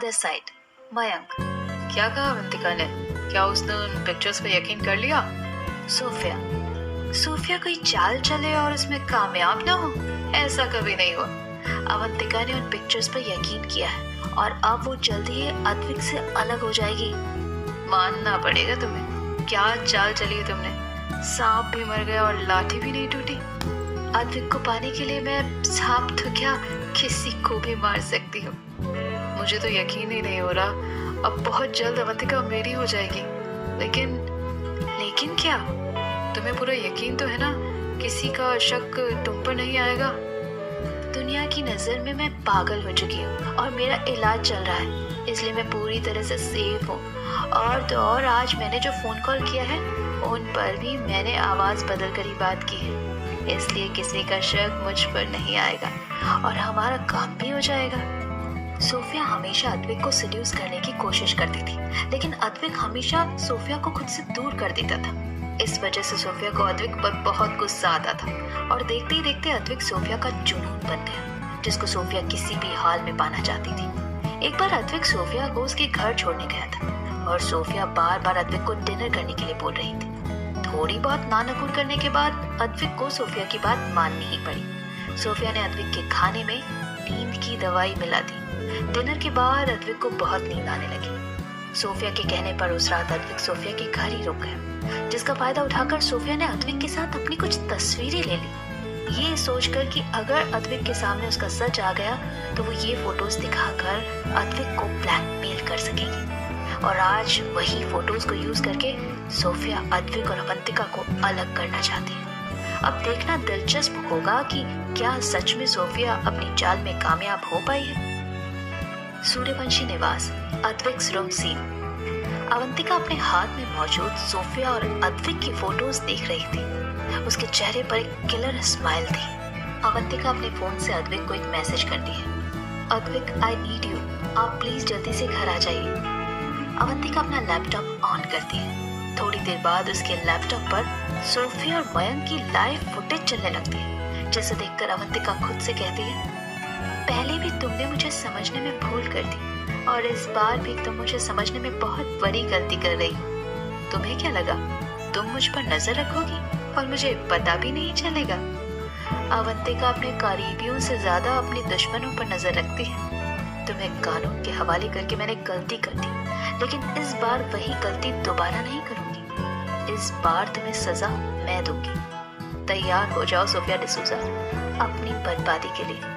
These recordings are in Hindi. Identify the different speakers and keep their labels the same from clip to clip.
Speaker 1: Other side Mayank. क्या कहा अवंतिका ने? क्या उसने उन पिक्चर्स पे यकीन कर लिया? सोफिया कोई चाल चले और उसमें कामयाब ना हो, ऐसा कभी नहीं हुआ। अवंतिका ने उन पिक्चर्स पर यकीन किया है और अब वो जल्दी ही अद्विक से अलग हो जाएगी। मानना पड़ेगा तुम्हें, क्या चाल चली है तुमने। सांप भी मर गया और लाठी भी नहीं टूटी। अद्विक को पाने के लिए मैं सांप तो क्या किसी को भी मार सकती हूँ। मुझे तो यकीन ही नहीं हो रहा, अब बहुत जल्द अवंतिका मेरी हो जाएगी। लेकिन क्या? तुम्हें पूरा यकीन तो है ना, किसी का शक तुम पर नहीं आएगा? दुनिया की नजर में मैं पागल हो चुकी हूँ और मेरा इलाज चल रहा है, इसलिए मैं पूरी तरह से सेफ हूँ। और तो और आज मैंने जो फोन कॉल किया है उन पर भी मैंने आवाज बदल कर ही बात की है, इसलिए किसी का शक मुझ पर नहीं आएगा और हमारा काम भी हो जाएगा। सोफिया हमेशा अद्विक को सेड्यूस करने की कोशिश करती थी, लेकिन अद्विक हमेशा सोफिया को खुद से दूर कर देता था। इस वजह से सोफिया को अद्विक पर बहुत गुस्सा आता था और देखते ही देखते अद्विक सोफिया का जुनून बन गया, जिसको सोफिया किसी भी हाल में पाना चाहती थी। एक बार अद्विक सोफिया को उसके घर छोड़ने गया था और सोफिया बार बार अद्विक को डिनर करने के लिए बोल रही थी। थोड़ी बहुत नानकुर करने के बाद अद्विक को सोफिया की बात माननी ही पड़ी। सोफिया ने अद्विक के खाने में नींद की दवाई मिला दी। डिनर के बाद अद्विक को बहुत नींद आने लगी। सोफिया के कहने पर उस रात अद्विक सोफिया के घर ही रुक गया, जिसका फायदा उठाकर सोफिया ने अद्विक के साथ अपनी कुछ तस्वीरें ले ली, ये सोचकर कि अगर अद्विक के सामने उसका सच आ गया तो वो ये फोटोज दिखाकर अद्विक को ब्लैकमेल कर सकेगी। और आज वही फोटोज को यूज करके सोफिया अद्विक और अवंतिका को अलग करना चाहती है। अब देखना दिलचस्प होगा कि क्या सच में सोफिया अपनी चाल में कामयाब हो पाई है। सूर्यवंशी निवास, अद्विक्स रूम सीन। अवंतिका अपने हाथ में मौजूद सोफिया और अद्विक की फोटोज देख रही थी। उसके चेहरे पर एक किलर स्माइल थी। अवंतिका अपने फोन से अद्विक को एक मैसेज करती है, अद्विक आई नीड यू, आप प्लीज जल्दी से घर आ जाइए। अवंतिका अपना लैपटॉप ऑन करती है। थोड़ी देर बाद उसके लैपटॉप पर सोफिया और मयंक की लाइव फुटेज चलने लगती है, जिसे देखकर अवंतिका खुद से कहती है, पहले भी तुमने मुझे समझने में भूल कर दी और इस बार भी तुम मुझे समझने में बहुत बड़ी गलती कर रही हो। तुम्हें क्या लगा तुम मुझ पर नजर रखोगी और मुझे पता भी नहीं चलेगा? अवंतिका अपने करीबियों से ज्यादा अपने दुश्मनों पर नजर रखती है। तुम्हें कानून के हवाले करके मैंने गलती कर दी, लेकिन इस बार वही गलती दोबारा नहीं करूंगी। इस बार तुम्हें सजा मैं दूंगी। तैयार हो जाओ सोफिया डिसूजा अपनी बर्बादी के लिए।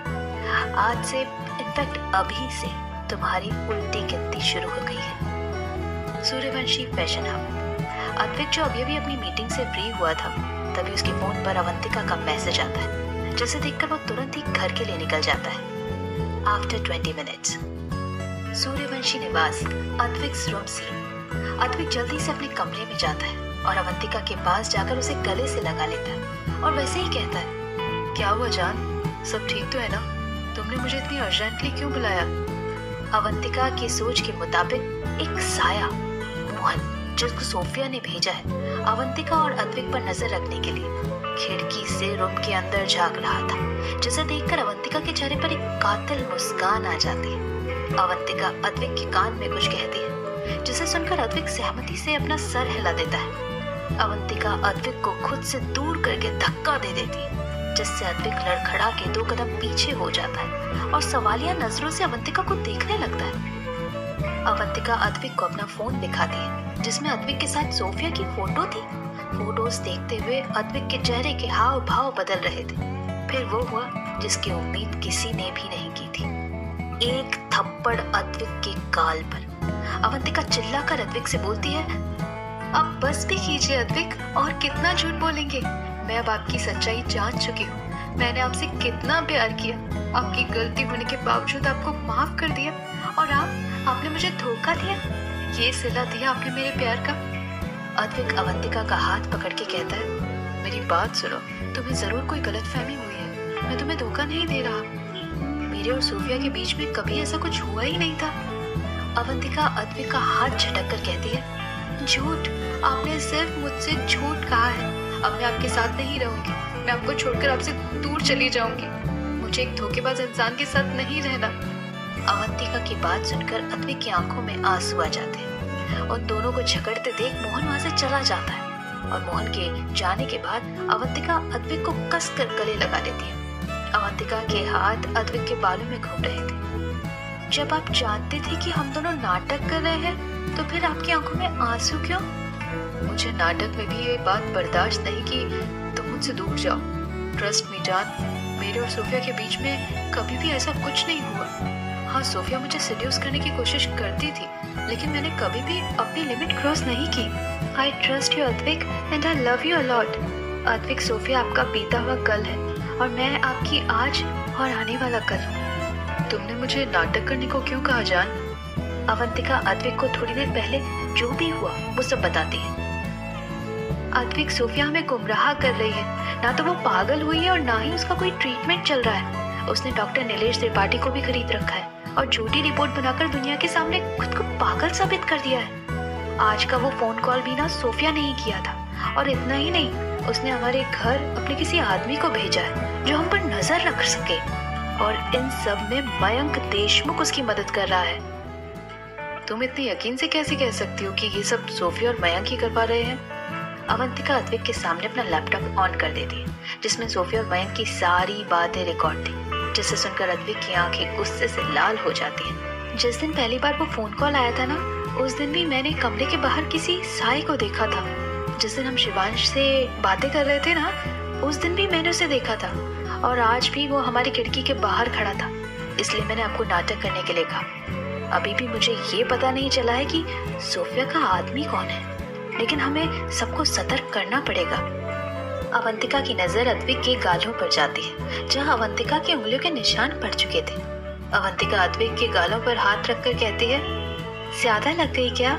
Speaker 1: आज से इनफैक्ट अभी से तुम्हारी उल्टी गिनती शुरू हो गई है। Suryavanshi fashion hub. अद्विक जो अभी अभी अपनी मीटिंग से फ्री हुआ था, तभी उसके फोन पर अवंतिका का मैसेज आता है, जिसे देखकर वो तुरंत ही घर के लिए निकल जाता है। आफ्टर 20 मिनट्स, सूर्यवंशी निवास, अद्विक्स रूम सीन। अद्विक जल्दी से अपने कमरे में जाता है और अवंतिका के पास जाकर उसे गले से लगा लेता है और वैसे ही कहता है, क्या हुआ जान, सब ठीक तो है ना? तुमने मुझे इतनी अर्जेंटली क्यों बुलाया? अवंतिका की सोच के मुताबिक एक साया मोहन, जिसको सोफिया ने भेजा है अवंतिका और अद्विक पर नजर रखने के लिए, खिड़की से रूम के अंदर झांक रहा था, जिसे देखकर अवंतिका के चेहरे पर एक कातिल मुस्कान आ जाती है। अवंतिका अद्विक के कान में कुछ कहती है, जिसे सुनकर अद्विक सहमति से अपना सर हिला देता है। अवंतिका अद्विक को खुद से दूर करके धक्का दे देती है, जिससे अद्विक लड़खड़ा के 2 कदम पीछे हो जाता है और सवालिया नजरों से अवंतिका को देखने लगता है। अवंतिका अद्विक को अपना फोन दिखाती है, जिसमें अद्विक के साथ सोफिया की फोटो थी। फोटोज देखते हुए अद्विक के चेहरे के हाव भाव बदल रहे थे। फिर वो हुआ जिसकी उम्मीद किसी ने भी नहीं की थी, एक थप्पड़ अद्विक के गाल पर। अवंतिका चिल्लाकर अद्विक से बोलती है, अब बस भी कीजिए अद्विक, और कितना झूठ बोलेंगे? मैं अब आपकी सच्चाई जान चुकी हूँ। मैंने आपसे कितना प्यार किया, आपकी गलती होने के बावजूद आपको माफ कर दिया, और आपने मुझे धोखा दिया। ये सिला दिया आपने मेरे प्यार का। अद्विक अवंतिका का हाथ पकड़ के कहता है, मेरी बात सुनो, तुम्हें जरूर कोई गलतफहमी हुई है, मैं तुम्हें धोखा नहीं दे रहा। मेरे और सोफिया के बीच में कभी ऐसा कुछ हुआ ही नहीं था। अवंतिका अद्विक का हाथ झटक कर कहती है, झूठ, आपने सिर्फ मुझसे झूठ कहा है। अब मैं आपके साथ नहीं रहूंगी, मैं आपको छोड़कर आपसे दूर चली जाऊंगी। मुझे एक धोखेबाज इंसान के साथ नहीं रहना। अवंतिका की बात सुनकर अद्विक की आंखों में आंसू आ जाते हैं। उन दोनों को झगड़ते देख मोहन वहां से चला जाता है और मोहन के जाने के बाद अवंतिका अद्विक को कसकर गले लगा लेती है। अवंतिका के हाथ अद्विक के बालों में घूम रहे थे। जब आप जानते थे कि हम दोनों नाटक कर रहे हैं तो फिर आपकी आंखों में आंसू क्यों? मुझे नाटक में भी ये बात बर्दाश्त नहीं कि तुम मुझसे दूर जाओ। ट्रस्ट मी जान, मेरे और सोफिया के बीच में कभी भी ऐसा कुछ नहीं हुआ। हाँ, सोफिया मुझे सेड्यूस करने की कोशिश करती थी, लेकिन मैंने कभी भी अपनी लिमिट क्रॉस नहीं की। I trust you Advik and I love you a lot. Advik, Sophia आपका बीता हुआ कल है और मैं आपकी आज और आने वाला कल हूँ। तुमने मुझे नाटक करने को क्यों कहा जान? अवंतिका अद्विक को थोड़ी देर पहले जो भी हुआ वो सब बताती है। अद्विक, सोफिया हमें गुमराह कर रही है। ना तो वो पागल हुई है और ना ही उसका कोई ट्रीटमेंट चल रहा है। उसने डॉक्टर नीलेश त्रिपाठी को भी खरीद रखा है और झूठी रिपोर्ट बनाकर दुनिया के सामने खुद को पागल साबित कर दिया है। आज का वो फोन कॉल भी ना सोफिया ने ही किया था और इतना ही नहीं, उसने हमारे घर अपने किसी आदमी को भेजा है जो हम पर नजर रख सके और इन सब में मयंक देशमुख उसकी मदद कर रहा है। तुम इतनी यकीन से कैसे कह सकती हो कि ये सब सोफिया और मयंक ही कर पा रहे हैं? अवंतिका अद्विक के सामने अपना लैपटॉप ऑन कर देती है जिसमें सोफिया और मयंक की सारी बातें रिकॉर्ड थी, जिसे सुनकर अद्विक की आंखें गुस्से से लाल हो जाती हैं। जिस दिन पहली बार वो फोन कॉल आया था ना, उस दिन भी मैंने कमरे के बाहर किसी साई को देखा था। जिस दिन हम शिवांश से बातें कर रहे थे ना, उस दिन भी मैंने उसे देखा था और आज भी वो हमारी खिड़की के बाहर खड़ा था। इसलिए मैंने आपको नाटक करने के लिए कहा। अभी भी मुझे ये पता नहीं चला है कि सोफिया का आदमी कौन है, लेकिन हमें सबको सतर्क करना पड़ेगा। अवंतिका की नजर अद्विक के गालों पर जाती है जहां अवंतिका की उंगलियों के निशान पड़ चुके थे। अवंतिका अद्विक के गालों पर हाथ रखकर कहती है, ज्यादा लग गई क्या?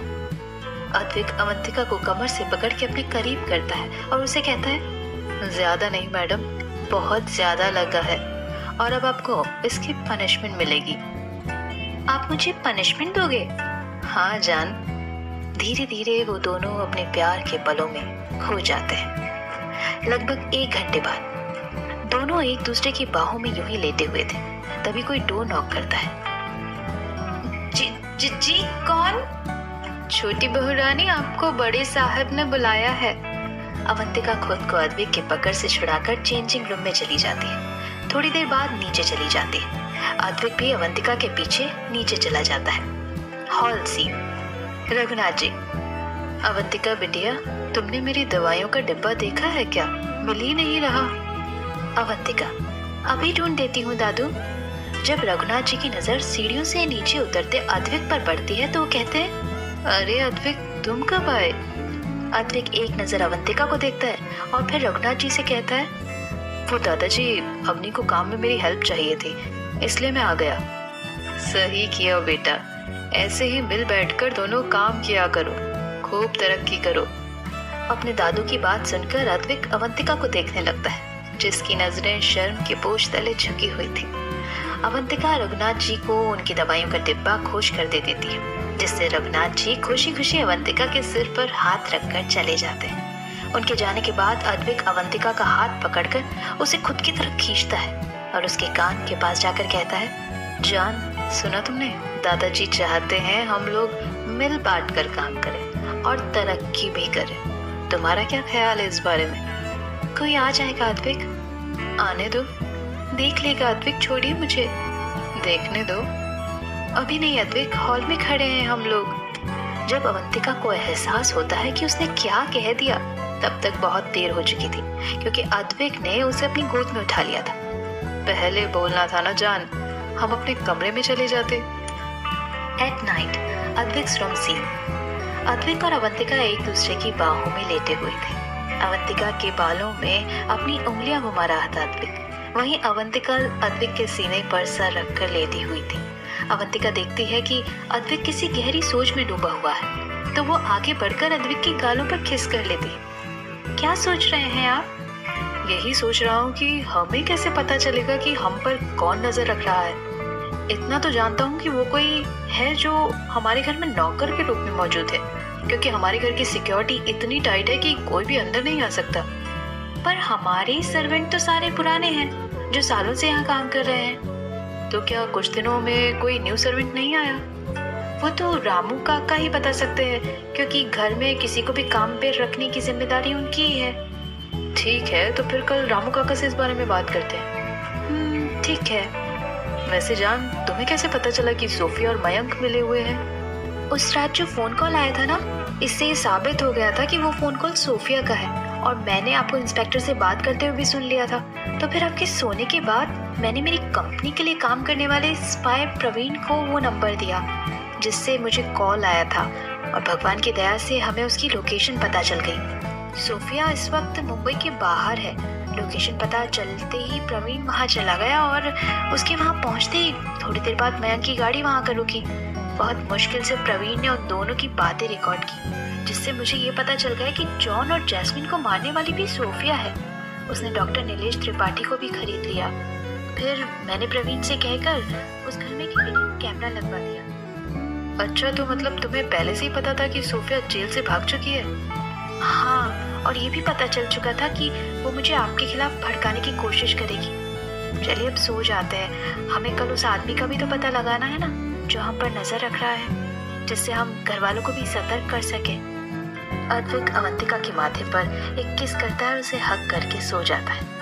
Speaker 1: अद्विक अवंतिका को कमर से पकड़ के अपने करीब करता है और उसे कहता है, ज्यादा नहीं मैडम, बहुत ज्यादा लगा है और अब आपको इसकी पनिशमेंट मिलेगी। आप मुझे पनिशमेंट दोगे? हाँ जान। धीरे धीरे वो दोनों अपने प्यार के पलों में खो जाते हैं। लगभग 1 घंटे बाद दोनों एक दूसरे की बाहों में यूं ही लेटे हुए थे। तभी कोई डोर नॉक करता है। जी कौन? छोटी बहू रानी, आपको बड़े साहब ने बुलाया है। अवंतिका खुद को अद्विक के पकड़ से छुड़ाकर चेंजिंग रूम में चली जाती है। थोड़ी देर बाद नीचे चली जाती है। अद्विक भी अवंतिका के पीछे नीचे चला जाता है। Hall scene. रघुनाथ जी। अवंतिका बिटिया, तुमने मेरी दवाइयों का डिब्बा देखा है क्या? मिल ही नहीं रहा। अवंतिका, अभी ढूंढ देती हूँ दादू। जब रघुनाथ जी की नजर सीढ़ियों से नीचे उतरते अद्विक पर पड़ती है तो वो कहते हैं, अरे अद्विक, तुम कब आए? अद्विक एक नजर अवंतिका को देखता है और फिर रघुनाथ जी से कहता है, वो दादाजी, अवनी को काम में मेरी हेल्प चाहिए थी, इसलिए मैं आ गया। सही किया बेटा, ऐसे ही मिल बैठकर दोनों काम किया करो, खूब तरक्की करो। अपने दादू की बात सुनकर अद्विक अवंतिका को देखने लगता है, जिसकी नजरें शर्म के बोझ तले झुकी हुई थी। अवंतिका रघुनाथ जी को उनकी दवाइयों का डिब्बा खोज कर दे देती है, जिससे रघुनाथ जी खुशी खुशी अवंतिका के सिर पर हाथ रखकर चले जाते हैं। उनके जाने के बाद अद्विक अवंतिका का हाथ पकड़कर उसे खुद की तरफ खींचता है और उसके कान के पास जाकर कहता है, जान, सुना तुमने? दादाजी चाहते हैं हम लोग मिल बांट कर काम करें और तरक्की भी करें। तुम्हारा क्या ख्याल है इस बारे में? कोई आ जाएगा अद्विक। आने दो, देख लेगा अद्विक, छोड़िए मुझे। देखने दो। अभी नहीं अद्विक, हॉल में खड़े हैं हम लोग। जब अवंतिका को एहसास होता है कि उसने क्या कह दिया, तब तक बहुत देर हो चुकी थी, क्योंकि अद्विक ने उसे अपनी गोद में उठा लिया था। पहले बोलना था ना जान, हम अपने कमरे में चले जाते। At night, Advik's room scene. Advik और अवंतिका एक दूसरे की बाहों में लेटे हुए थे। अवंतिका के बालों में अपनी उंगलियां घुमा रहा था अद्विक, वहीं अवंतिका अद्विक के सीने पर सर रखकर लेटी हुई थी। अवंतिका देखती है कि अद्विक किसी गहरी सोच में डूबा हुआ है, तो वो आगे बढ़कर अद्विक की गालों पर किस कर लेती है। क्या सोच रहे हैं आप? यही सोच रहा हूँ कि हमें कैसे पता चलेगा कि हम पर कौन नजर रख रहा है। इतना तो जानता हूँ कि वो कोई है जो हमारे घर में नौकर के रूप में मौजूद है, क्योंकि हमारे घर की सिक्योरिटी इतनी टाइट है कि कोई भी अंदर नहीं आ सकता। पर हमारे सर्वेंट तो सारे पुराने हैं जो सालों से यहाँ काम कर रहे हैं। तो क्या कुछ दिनों में कोई न्यू सर्वेंट नहीं आया? वो तो रामू काका ही बता सकते हैं, क्योंकि घर में किसी को भी काम पे रखने की जिम्मेदारी उनकी ही है। ठीक है, तो फिर कल रामू काका से इस बारे में बात करते हैं। ठीक है। वैसे जान, तुम्हें कैसे पता चला कि सोफिया और मयंक मिले हुए हैं? उस रात जो फोन कॉल आया था ना, इससे ये साबित हो गया था कि वो फोन कॉल सोफिया का है, और मैंने आपको इंस्पेक्टर से बात करते हुए भी सुन लिया था। तो फिर आपके सोने के बाद मैंने मेरी कंपनी के लिए काम करने वाले स्पाई प्रवीण को वो नंबर दिया जिससे मुझे कॉल आया था, और भगवान की दया से हमें उसकी लोकेशन पता चल गई। सोफिया इस वक्त मुंबई के बाहर है। लोकेशन पता चलते ही प्रवीण वहाँ चला गया, और उसके वहाँ पहुँचते ही थोड़ी देर बाद मयंक की गाड़ी वहाँ कर रुकी। बहुत मुश्किल से प्रवीण ने उन दोनों की बातें रिकॉर्ड की, जिससे मुझे ये पता चल गया कि जॉन और जैस्मिन को मारने वाली भी सोफिया है। उसने डॉक्टर नीलेश त्रिपाठी को भी खरीद लिया। फिर मैंने प्रवीण से कहकर उस घर में एक हिडन कैमरा लगवा दिया। अच्छा, तो मतलब तुम्हें पहले से ही पता था कि सोफिया जेल से भाग चुकी है? हाँ, और ये भी पता चल चुका था कि वो मुझे आपके खिलाफ भड़काने की कोशिश करेगी। चलिए अब सो जाते हैं। हमें कल उस आदमी का भी तो पता लगाना है ना, जो हम पर नजर रख रहा है, जिससे हम घर वालों को भी सतर्क कर सके। अद्विक अवंतिका के माथे पर एक किस करता है और उसे हक करके सो जाता है।